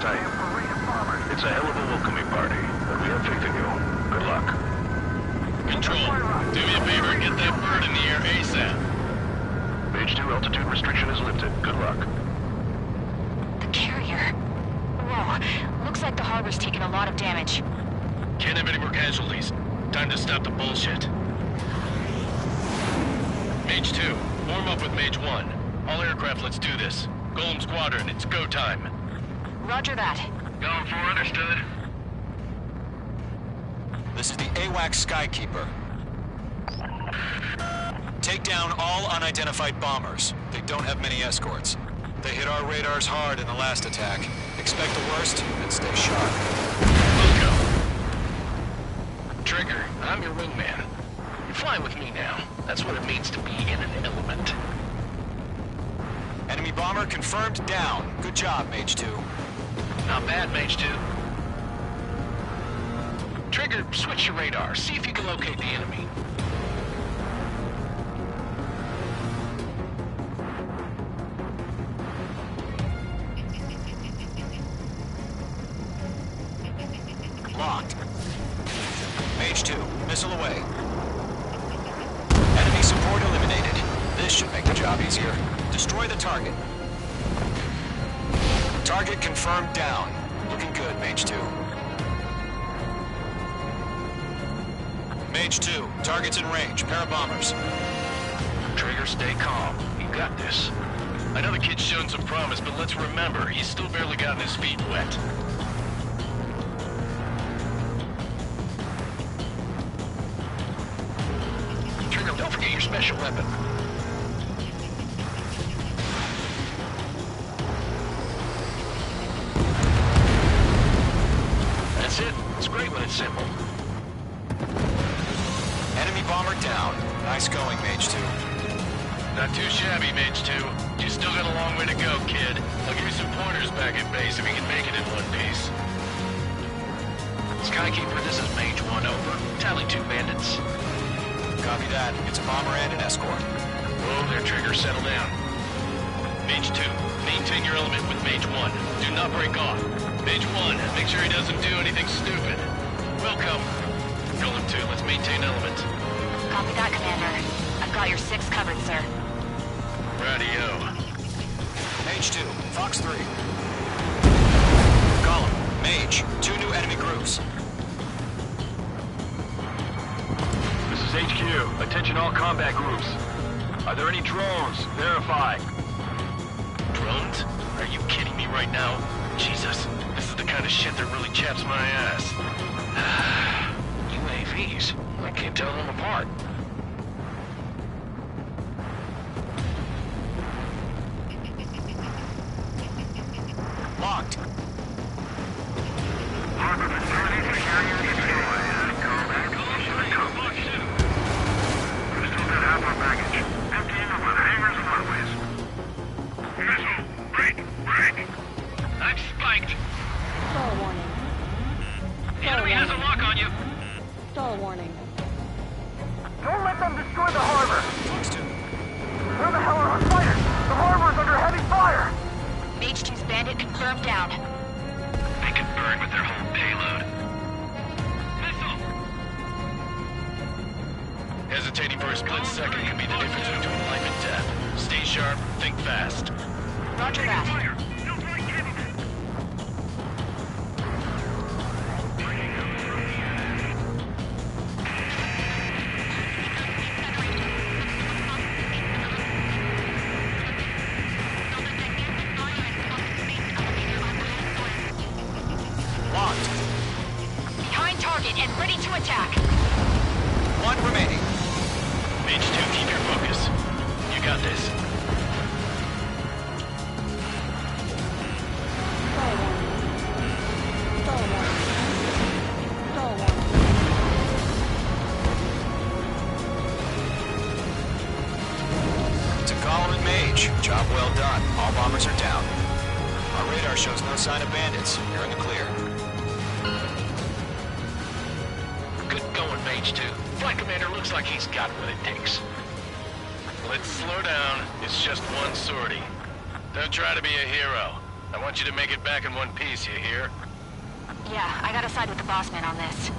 tight. It's a hell of a welcoming party, but we have faith in you. Good luck. Control, do me a favor and get that bird in the air ASAP. Mage 2 altitude restriction is lifted. Good luck. The carrier. Whoa, looks like the harbor's taken a lot of damage. Can't have any more casualties. Time to stop the bullshit. Mage 2, warm up with Mage 1. All aircraft, let's do this. Golem Squadron, it's go time. Roger that. Going for understood. This is the AWAC Skykeeper. Take down all unidentified bombers. They don't have many escorts. They hit our radars hard in the last attack. Expect the worst and stay sharp. Let's go. Trigger, I'm your wingman. You're flying with me now. That's what it means to be in an element. Enemy bomber confirmed down. Good job, Mage 2. Not bad, Mage 2. Trigger, switch your radar. See if you can locate the enemy. Locked. Mage 2, missile away. Enemy support eliminated. This should make the job easier. Destroy the target. Target confirmed down. Looking good, Mage 2. Mage 2, target's in range. Pair of bombers. Trigger, stay calm. You got this. I know the kid's shown some promise, but let's remember, he's still barely gotten his feet wet. Trigger, don't forget your special weapon. That's it. It's great when it's simple. Enemy bomber down. Nice going, Mage 2. Not too shabby, Mage 2. You still got a long way to go, kid. I'll give you some pointers back at base if you can make it in one piece. Skykeeper, this is Mage 1, over. Tally 2 bandits. Copy that. It's a bomber and an escort. Whoa there, Trigger. Settle down. Mage 2, maintain your element with Mage 1. Do not break off. Mage 1, make sure he doesn't do anything stupid. Welcome. Golem 2, let's maintain element. Copy that, Commander. I've got your 6 covered, sir. Radio. Mage 2, Fox 3. Column, Mage, 2 new enemy groups. This is HQ. Attention all combat groups. Are there any drones? Verify. Drones? Are you kidding me right now? Jesus, this is the kind of shit that really chaps my ass. UAVs? I can't tell them apart. Locked. I'm spiked. Stall warning. The enemy has a lock on you. Stall warning. Don't let them destroy the harbor! Fox 2. Where the hell are our fighters? The harbor's under heavy fire! Mage 2's bandit confirmed down. They can burn with their whole payload. Missile! Hesitating for a split second can be the difference between life and death. Stay sharp, think fast. Roger that. Locked. Behind target and ready to attack. 1 remaining. Mage 2, keep your focus. You got this. Stall warning. Stall warning. Stall warning. To Column and Mage. Job well done. All bombers are down. Our radar shows no sign of bandits. You're in the clear. Good going, Mage 2. Flight Commander looks like he's got what it takes. Let's slow down. It's just one sortie. Don't try to be a hero. I want you to make it back in one piece, you hear? Yeah, I gotta side with the boss man on this.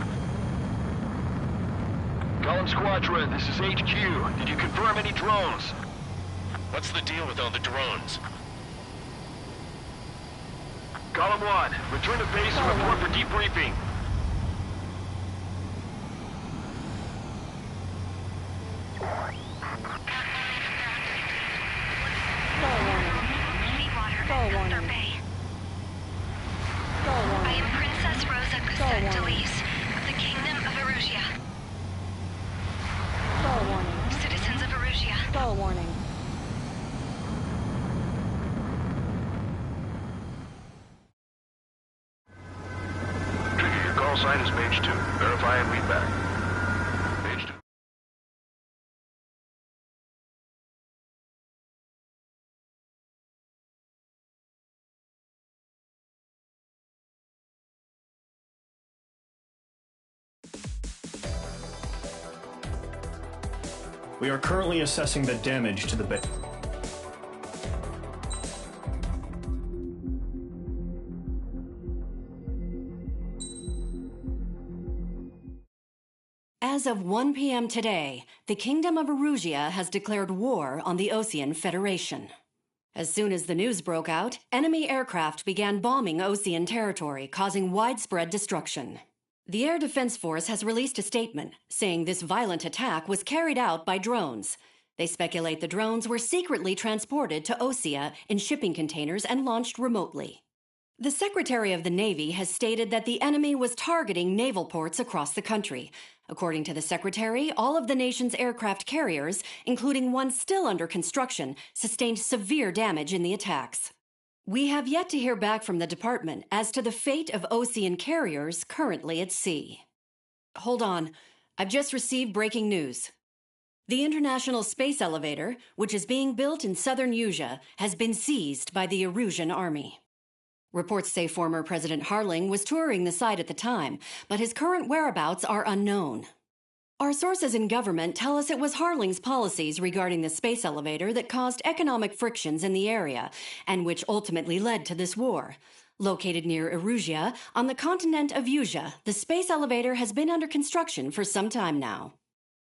Column Squadron, this is HQ. Did you confirm any drones? What's the deal with all the drones? Column 1, return to base and report for debriefing. Stall warning. Stall warning. I am Princess Rosa Cusectalis of the Kingdom of Erusia. Stall warning. Citizens of Erusia. Stall warning. Trigger, your call sign is Mage 2. Verify and read back. Mage 2. We are currently assessing the damage to the base. As of 1 p.m. today, the Kingdom of Erusia has declared war on the Osean Federation. As soon as the news broke out, enemy aircraft began bombing Osean territory, causing widespread destruction. The Air Defense Force has released a statement saying this violent attack was carried out by drones. They speculate the drones were secretly transported to Osea in shipping containers and launched remotely. The Secretary of the Navy has stated that the enemy was targeting naval ports across the country. According to the Secretary, all of the nation's aircraft carriers, including one still under construction, sustained severe damage in the attacks. We have yet to hear back from the department as to the fate of Osean carriers currently at sea. Hold on. I've just received breaking news. The International Space Elevator, which is being built in southern Usea, has been seized by the Erusian Army. Reports say former President Harling was touring the site at the time, but his current whereabouts are unknown. Our sources in government tell us it was Harling's policies regarding the space elevator that caused economic frictions in the area, and which ultimately led to this war. Located near Erusia, on the continent of Usea, the space elevator has been under construction for some time now.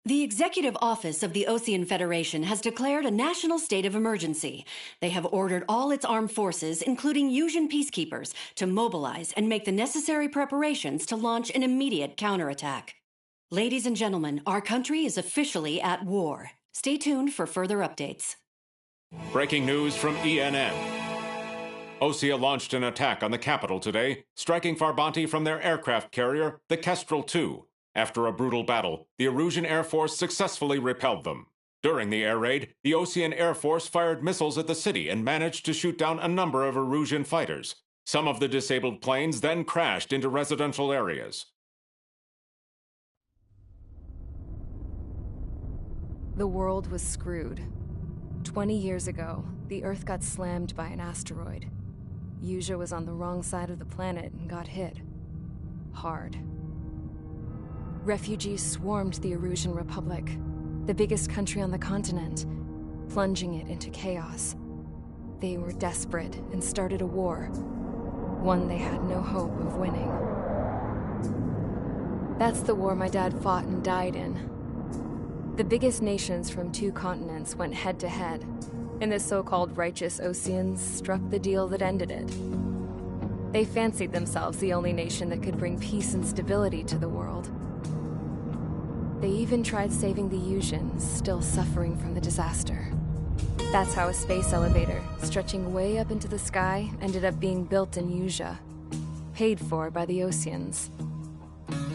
The Executive Office of the Osean Federation has declared a national state of emergency. They have ordered all its armed forces, including Usian peacekeepers, to mobilize and make the necessary preparations to launch an immediate counterattack. Ladies and gentlemen, our country is officially at war. Stay tuned for further updates. Breaking news from ENN. Osea launched an attack on the capital today, striking Farbanti from their aircraft carrier, the Kestrel II. After a brutal battle, the Erusian Air Force successfully repelled them. During the air raid, the Osean Air Force fired missiles at the city and managed to shoot down a number of Erusian fighters. Some of the disabled planes then crashed into residential areas. The world was screwed. 20 years ago, the Earth got slammed by an asteroid. Usea was on the wrong side of the planet and got hit. Hard. Refugees swarmed the Erusian Republic, the biggest country on the continent, plunging it into chaos. They were desperate and started a war, one they had no hope of winning. That's the war my dad fought and died in. The biggest nations from 2 continents went head-to-head, and the so-called righteous Oseans struck the deal that ended it. They fancied themselves the only nation that could bring peace and stability to the world. They even tried saving the Usians, still suffering from the disaster. That's how a space elevator, stretching way up into the sky, ended up being built in Usea, paid for by the Oseans.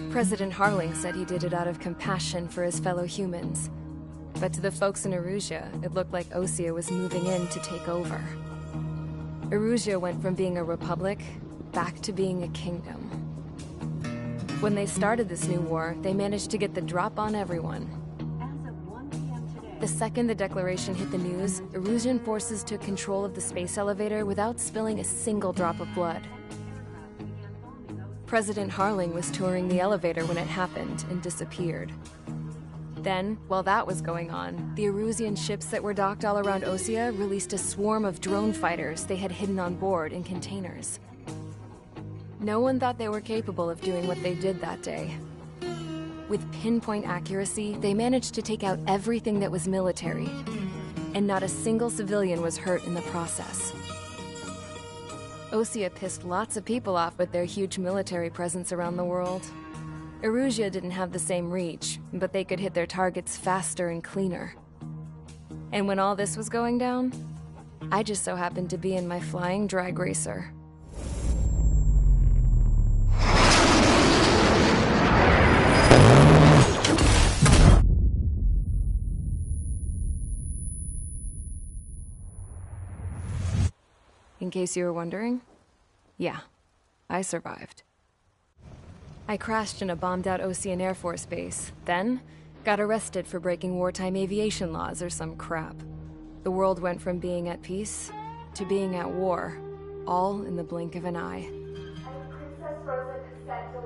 President Harling said he did it out of compassion for his fellow humans. But to the folks in Erusia, it looked like Osea was moving in to take over. Erusia went from being a republic back to being a kingdom. When they started this new war, they managed to get the drop on everyone. The second the declaration hit the news, Erusian forces took control of the space elevator without spilling a single drop of blood. President Harling was touring the elevator when it happened and disappeared. Then, while that was going on, the Erusian ships that were docked all around Osea released a swarm of drone fighters they had hidden on board in containers. No one thought they were capable of doing what they did that day. With pinpoint accuracy, they managed to take out everything that was military, and not a single civilian was hurt in the process. Osea pissed lots of people off with their huge military presence around the world. Erusia didn't have the same reach, but they could hit their targets faster and cleaner. And when all this was going down, I just so happened to be in my flying drag racer. In case you were wondering, yeah, I survived. I crashed in a bombed-out Osean Air Force base, then got arrested for breaking wartime aviation laws or some crap. The world went from being at peace to being at war, all in the blink of an eye. I am Princess Rosa Delise of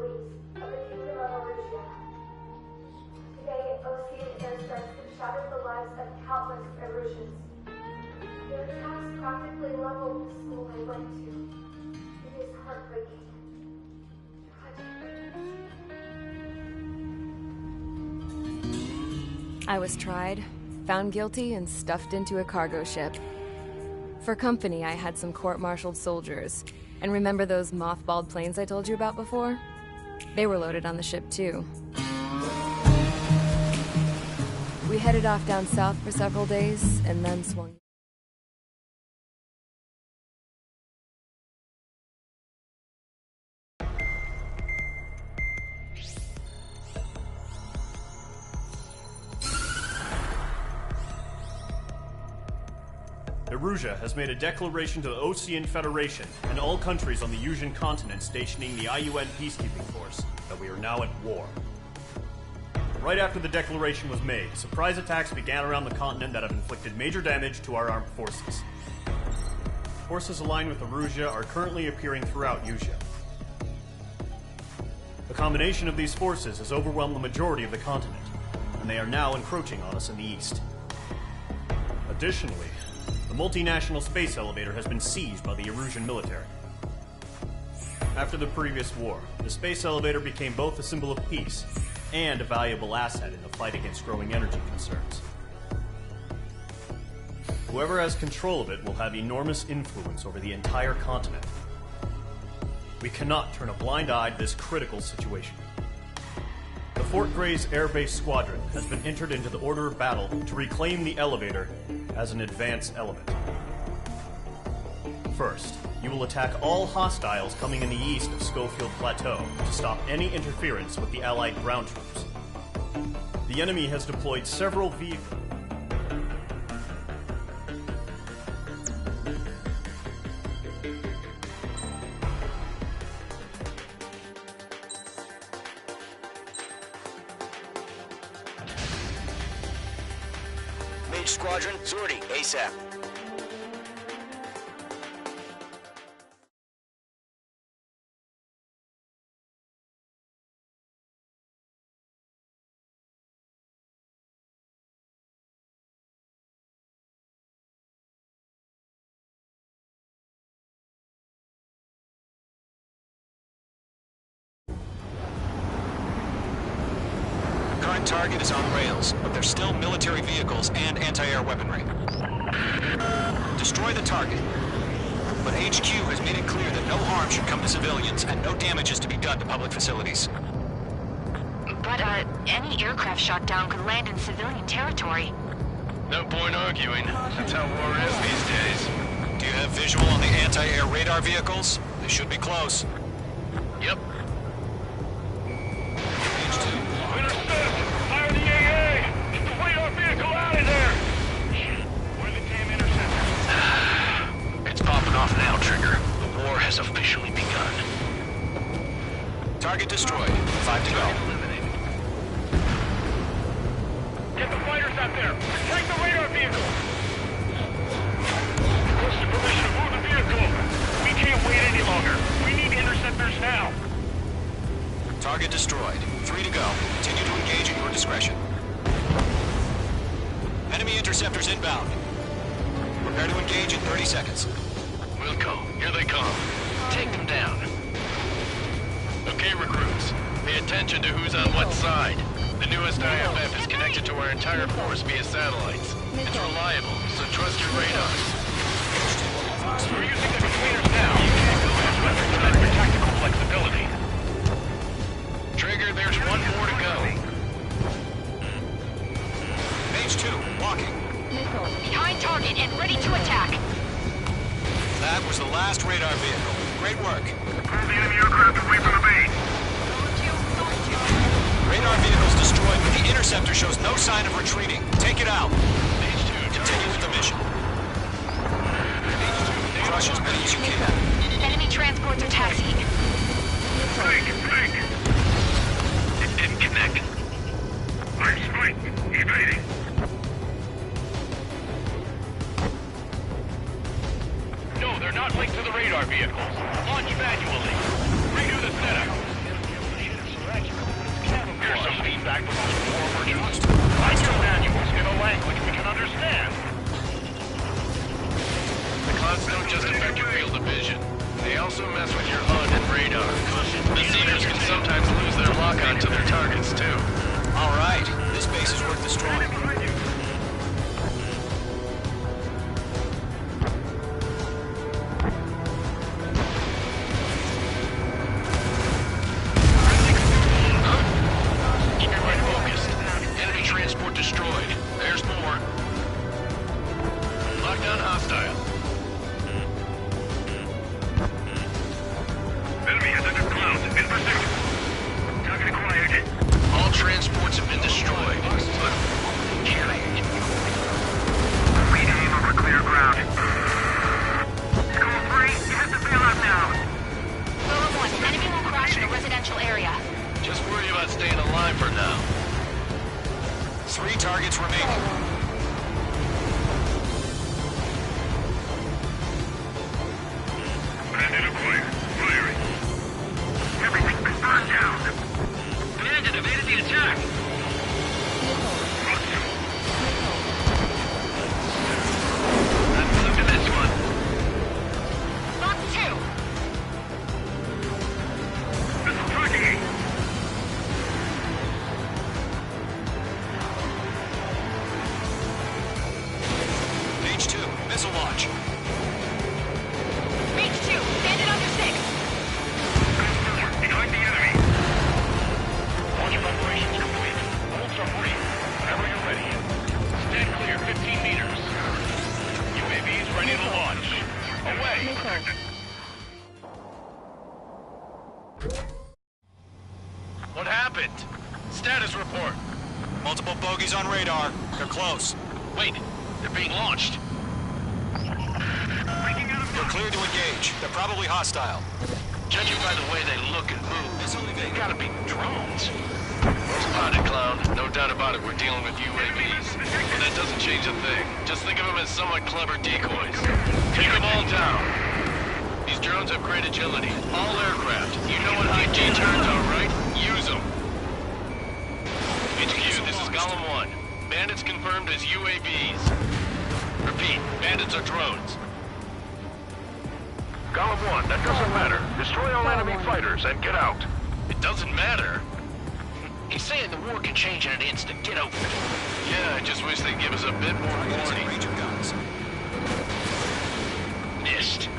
the Kingdom of Erusia. Today, Osean airstrikes have shattered the lives of countless Erusians. Their attacks practically leveled the school I went to. It is heartbreaking. I was tried, found guilty, and stuffed into a cargo ship. For company, I had some court-martialed soldiers. And remember those mothballed planes I told you about before? They were loaded on the ship, too. We headed off down south for several days, and then swung... Erusia has made a declaration to the Osean Federation and all countries on the Usian continent stationing the IUN peacekeeping force that we are now at war. Right after the declaration was made, surprise attacks began around the continent that have inflicted major damage to our armed forces. Forces aligned with Erusia are currently appearing throughout Usia. The combination of these forces has overwhelmed the majority of the continent, and they are now encroaching on us in the east. Additionally, the multinational space elevator has been seized by the Erusian military. After the previous war, the space elevator became both a symbol of peace and a valuable asset in the fight against growing energy concerns. Whoever has control of it will have enormous influence over the entire continent. We cannot turn a blind eye to this critical situation. The Fort Gray's Air Base Squadron has been entered into the order of battle to reclaim the elevator as an advance element. First, you will attack all hostiles coming in the east of Schofield Plateau to stop any interference with the Allied ground troops. The enemy has deployed several vehicles. Mage Squadron, Zordy, ASAP. Current target is on rails, but there's still military vehicles and anti-air weaponry. Destroy the target. But HQ has made it clear that no harm should come to civilians and no damage is to be done to public facilities. But, any aircraft shot down could land in civilian territory. No point arguing. That's how war is these days. Do you have visual on the anti-air radar vehicles? They should be close. Yep. Intercept! Fire the AA! Get the radar vehicle out of there! Where are the damn interceptors? It's popping off now, Trigger. The war has officially begun. Target destroyed. 5 to go. Eliminated. Get the fighters out there! Protect the radar vehicle! Requesting permission to move the vehicle! We can't wait any longer! We need interceptors now! Target destroyed. 3 to go. Continue to engage at your discretion. Enemy interceptors inbound. Prepare to engage in 30 seconds. Wilco, here they come. Take them down. Okay, recruits. Pay attention to who's on what side. The newest IFF is connected to our entire force via satellites. It's reliable, so trust your radars. We're using the containers now. You can't go as weapons without your tactical flexibility. Trigger, there's one more to go. Mage 2, walking. Behind target and ready to attack. That was the last radar vehicle. Great work. Pull the enemy aircraft away from the base. Radar vehicle's destroyed, but the interceptor shows no sign of retreating. Take it out. Mage 2, Continue with the mission. Crush as many as you can. Enemy transports are taxiing. Break! It didn't connect. I'm spiked. Evading. No, they're not linked to the radar vehicles. Launch manually. Redo the setup. Here's some feedback from those forwards. Write your manuals in a language we can understand. The clouds don't just affect your field of vision. They also mess with your HUD and radar. The Seekers can sometimes lose their lock-on to their targets, too. All right, this base is worth destroying. Keep your mind focused. Enemy transport destroyed. There's more. Lockdown hostile. Enemy has entered clouds. In pursuit. Target acquired. All transports have been destroyed. But Rename over clear ground. School 3, you have to bail out now. Lower 1, enemy will crash in a residential area. just worry about staying alive for now. 3 targets remaining. Bandit acquired. Firing. Everything's been burned down. Bandit evaded the attack. Let's look at this one. Box 2. Missile tracking. Mage 2, missile launch. Mage 2, bandit under 6. Behind the enemy. Launch preparations complete. Bolts are free. Whenever you're ready. Stand clear 15 meters. UAVs ready to launch. Away. What happened? Status report. Multiple bogies on radar. They're close. Wait, they're being launched. You're cleared to engage. They're probably hostile. Judging by the way they look and move, they gotta be drones. Spotted, clown. No doubt about it, we're dealing with UAVs. But that doesn't change a thing. Just think of them as somewhat clever decoys. Take them all down. These drones have great agility. All aircraft. You know what high G turns are, right? Use them. HQ, this is Golem 1. Bandits confirmed as UAVs. Repeat, bandits are drones. Golem 1, that doesn't matter. Destroy all enemy fighters and get out. It doesn't matter. He's saying the war can change in an instant. Get over it. Yeah, I just wish they'd give us a bit more warning. Range of guns. Missed.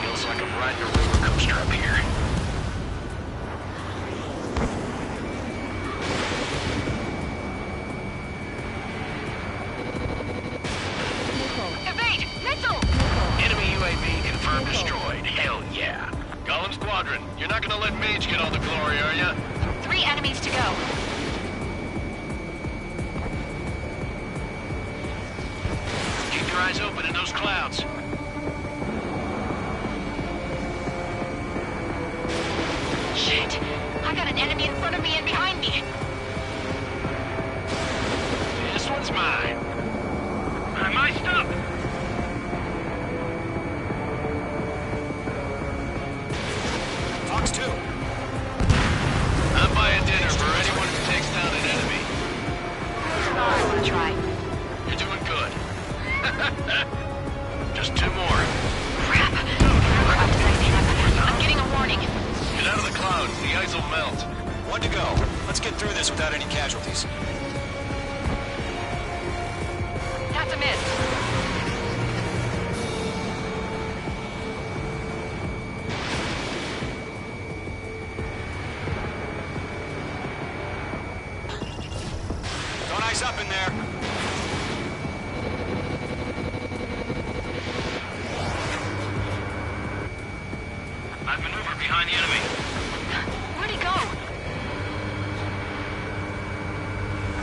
Feels like I'm riding a roller coaster up here. Evade! Missile! Enemy UAV confirmed destroyed. Hell yeah. Golem Squadron, you're not gonna let Mage get all the glory, are ya? 3 enemies to go. Keep your eyes open in those clouds. Shit! I got an enemy in front of me and behind me. This one's mine. I'm iced up. Fox 2. I'm buying Just 2 more. Crap. Aircraft sighting. I'm getting a warning. Get out of the clouds. The ice will melt. 1 to go. Let's get through this without any casualties. That's a miss. Don't ice up in there. I've maneuvered behind the enemy. Where'd he go?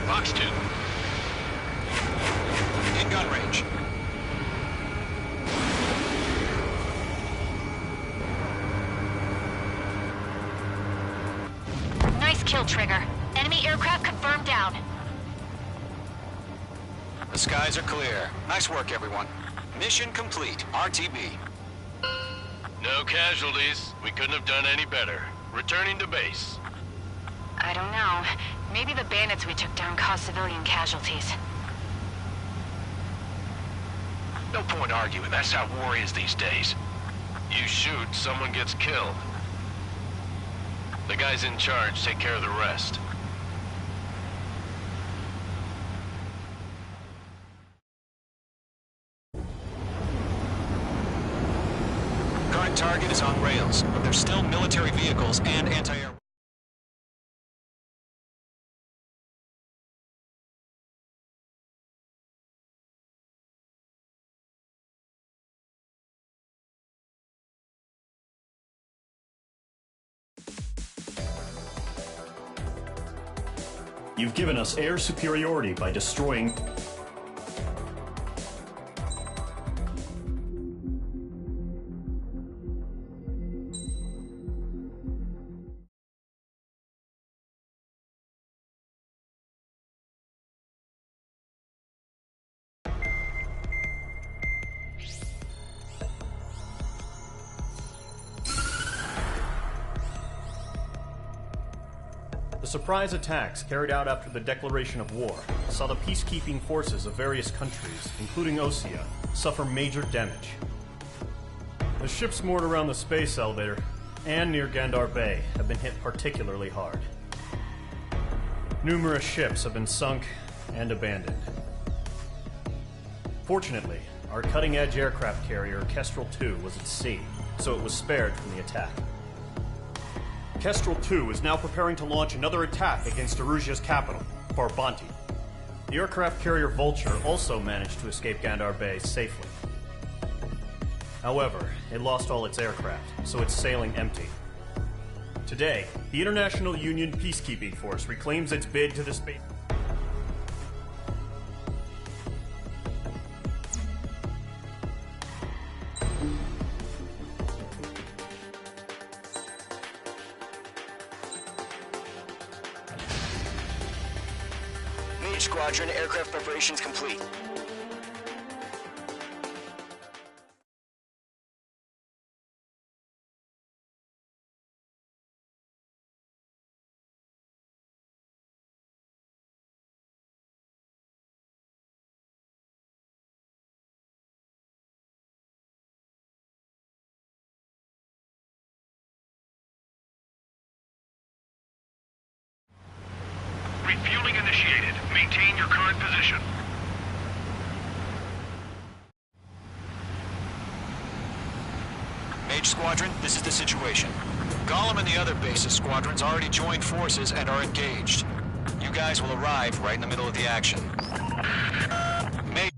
Box 2. In gun range. Nice kill, Trigger. Enemy aircraft confirmed down. The skies are clear. Nice work, everyone. Mission complete. RTB. No casualties. We couldn't have done any better. Returning to base. I don't know. Maybe the bandits we took down caused civilian casualties. No point arguing. That's how war is these days. You shoot, someone gets killed. The guys in charge take care of the rest. Current target is on rails, but there's still military vehicles and anti-air... You've given us air superiority by destroying... The surprise attacks carried out after the declaration of war saw the peacekeeping forces of various countries, including Osea, suffer major damage. The ships moored around the space elevator and near Gandar Bay have been hit particularly hard. Numerous ships have been sunk and abandoned. Fortunately, our cutting-edge aircraft carrier Kestrel 2 was at sea, so it was spared from the attack. Kestrel 2 is now preparing to launch another attack against Erusia's capital, Farbanti. The aircraft carrier Vulture also managed to escape Gandar Bay safely. However, it lost all its aircraft, so it's sailing empty. Today, the International Union Peacekeeping Force reclaims its bid to the space... Squadron, aircraft preparations complete. Refueling initiated. Maintain your current position. Mage Squadron, this is the situation. Gollum and the other bases squadrons already joined forces and are engaged. You guys will arrive right in the middle of the action. Mage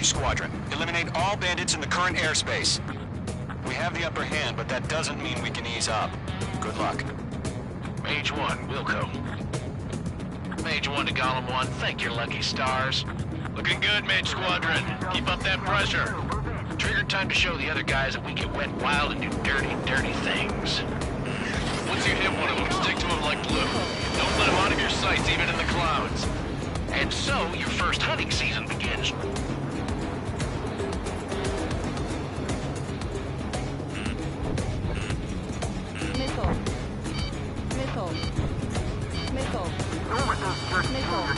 Squadron, eliminate all bandits in the current airspace. We have the upper hand, but that doesn't mean we can ease up. Good luck. Mage 1, Wilco. Mage 1 to Gollum 1, thank your lucky stars. Looking good, Mage Squadron. Keep up that pressure. Trigger time to show the other guys that we get wet wild and do dirty, dirty things. Once you hit one of them, stick to them like glue. Don't let them out of your sights, even in the clouds. And so, your first hunting season begins. Missile. Missile. Missile. Missile.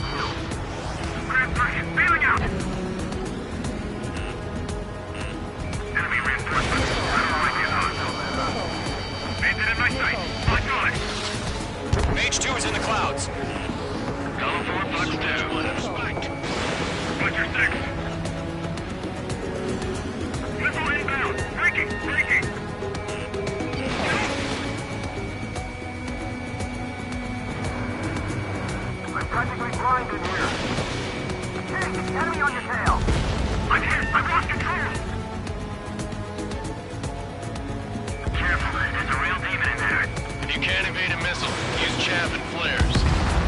practically blind in here. Hey, enemy on your tail. I'm hit. I've lost control. Careful. There's a real demon in there. If you can't evade a missile, use chaff and flares.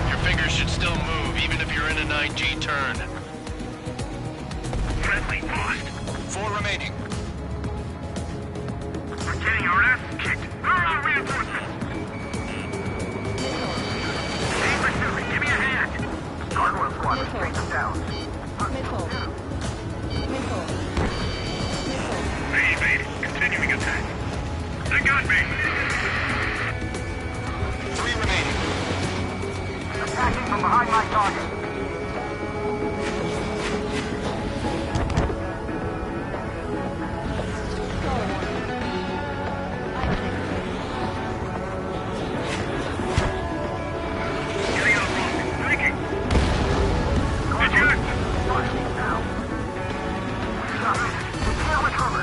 Your fingers should still move, even if you're in a 9G turn. Friendly lost. 4 remaining. We're getting our ass kicked. Where are our reinforcements? Hey, pursuit. Give me a hand. Gargoyle squad. Take them down. Missile. Missile. Hey, baby. Continuing attack. They got me. 3 remaining. Attacking from behind my target. Getting out of rock. Flanking. Attack. Now. We can't recover.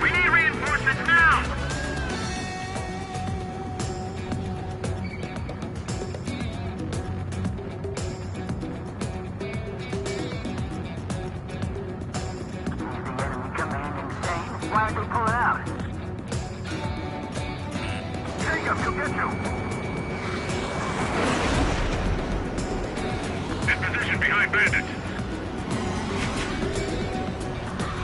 We need reinforcements now. Why aren't they pulling out? Jacob, he'll get you. In position behind bandits.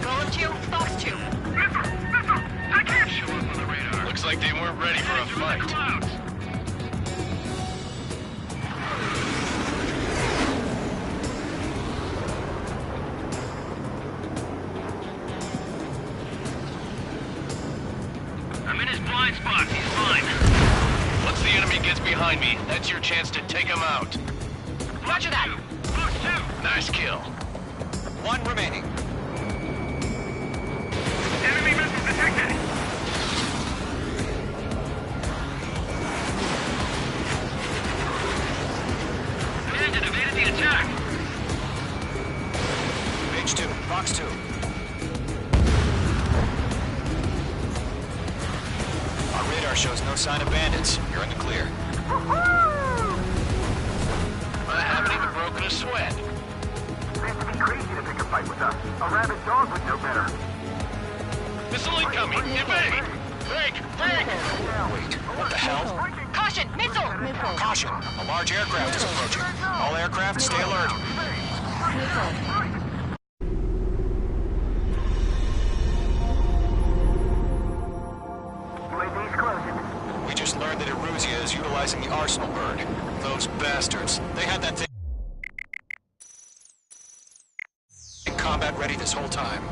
Golem 2, Fox 2. Missile! Missile! I can't show up on the radar. Looks like they weren't ready for a fight. Clouds. I'm in his blind spot. He's mine. Once the enemy gets behind me, that's your chance to take him out. Roger that. Fox 2. Nice kill. 1 remaining. Enemy missile detected. Bandit evaded the attack. Mage 2. Fox 2. Our radar shows no sign of bandits. You're in the clear. I haven't even broken a sweat. They have to be crazy to pick a fight with us. A rabid dog would know better. Missile incoming! Evade! Break! Break! Wait, what the hell? Caution, missile! Caution! A large aircraft is approaching. All aircraft, stay alert. UAV's closing. We just learned that Eruzia is utilizing the Arsenal bird. Those bastards. They had that thing in combat ready this whole time.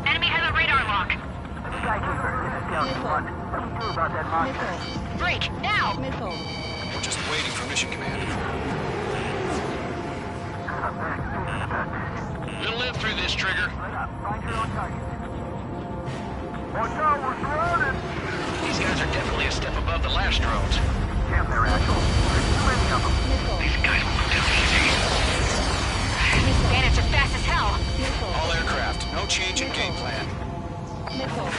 Enemy has a radar lock. Skykeeper, this is down to 1. What do we do about that monster? Missile. Break, now! Missile. We're just waiting for mission command. We'll live through this, Trigger. Right up. Find your own target. Watch out, we're surrounded! These guys are definitely a step above the last drones. Damn, they're agile. There's too many of them. Missile. These guys will go down easy. These bandits are fast as hell. Missile. All aircraft, no change in game plan. Missile.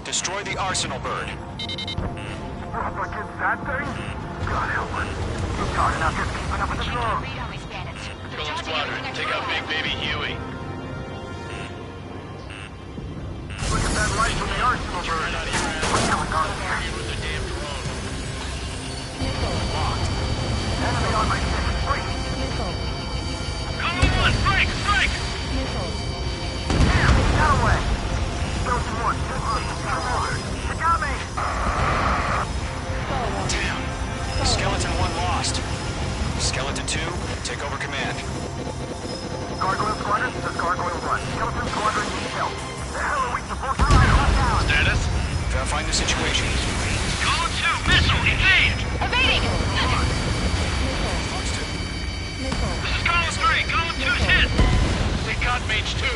Destroy the Arsenal bird. Up against that thing? God help us. We're tired enough just keeping up with the Can't dog. read on these bandits. They're Golem dodging Squadron, everything I take throw out at Big Baby Huey. Look at that light from the Arsenal bird. What's going on here? With the damn drone. Missile. Enemy on my 6. Wait. Missile. Combo 1, break! Break! Missile. Damn, he got away. Skeleton 1, you got me! Damn. Skeleton 1 lost. Skeleton 2, take over command. Gargoyle Squadron, this is Gargoyle 1. Skeleton Squadron needs help. The hell are we supposed to ride on down? Status? Verifying the situation. Golem 2, missile, evade! Evading! Missile. This is Golem 3, Golem 2's hit! They got Mage 2.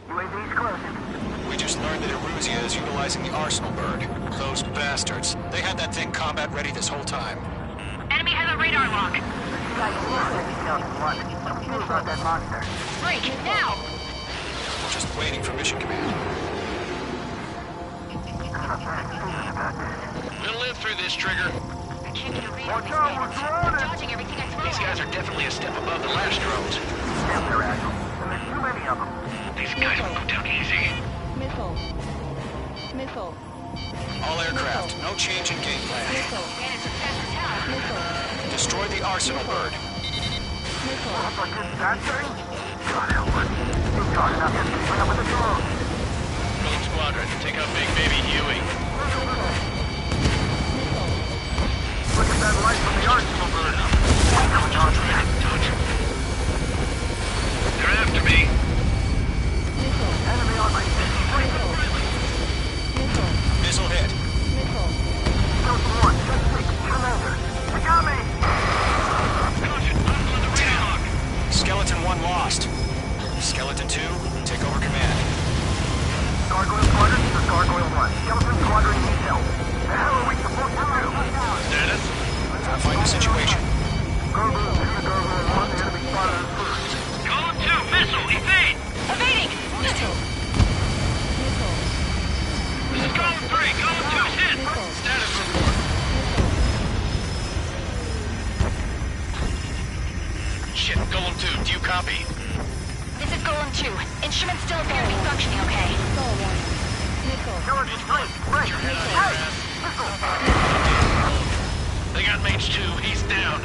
UAV's closing. We just learned that Eruzia is utilizing the Arsenal bird. Those bastards. They had that thing combat ready this whole time. Enemy has a radar lock. About that monster. Break, now! Just waiting for mission command. We'll live through this, Trigger. I can't get a read on Watch these out, bandits. we're surrounded! They're dodging everything I throw These at guys them. are definitely a step above the last drones. Damn, they're agile. And there's too many of them. These guys will go down easy. Missile. Missile. All aircraft, no change in game plan. Missile. Bandits are fast as hell. Missile. Destroy the arsenal bird. Missile. Like this bad thing? God help us. We've got enough to keep up with the drones. Golem Squadron, take out Big Baby Huey. Missile. Look at that light from the arsenal bird. They're after me. Missile. Enemy on my Missile. Missile. Missile hit. Missile. Skeleton 1, check 6, Commander. They got me! Caution, up on the radar lock. Skeleton 1 lost. Skeleton 2, take over command. Gargoyle Squadron, this is Gargoyle 1. Skeleton Squadron needs help. The hell are we supposed to do? Status? Find the situation. Gargoyle 2 to Gargoyle 1, the enemy spotted us first. Golem 2, missile, evade! Evading! Missile. Missile. This is Golem 3, Golem 2's hit! Status report. Shit, Golem 2, do you copy? This is Golem 2. Instruments still appear to be functioning okay. Missile 1. Missile. Skeleton 3, break! Your head on Hey! your ass. Missile! They got Mage 2, he's down.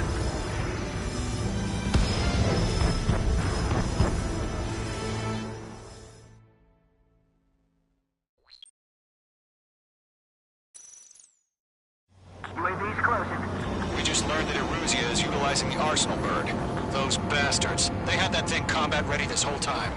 UAV's closing. We just learned that Eruzia is utilizing the arsenal bird. Those bastards. They had that thing combat ready this whole time.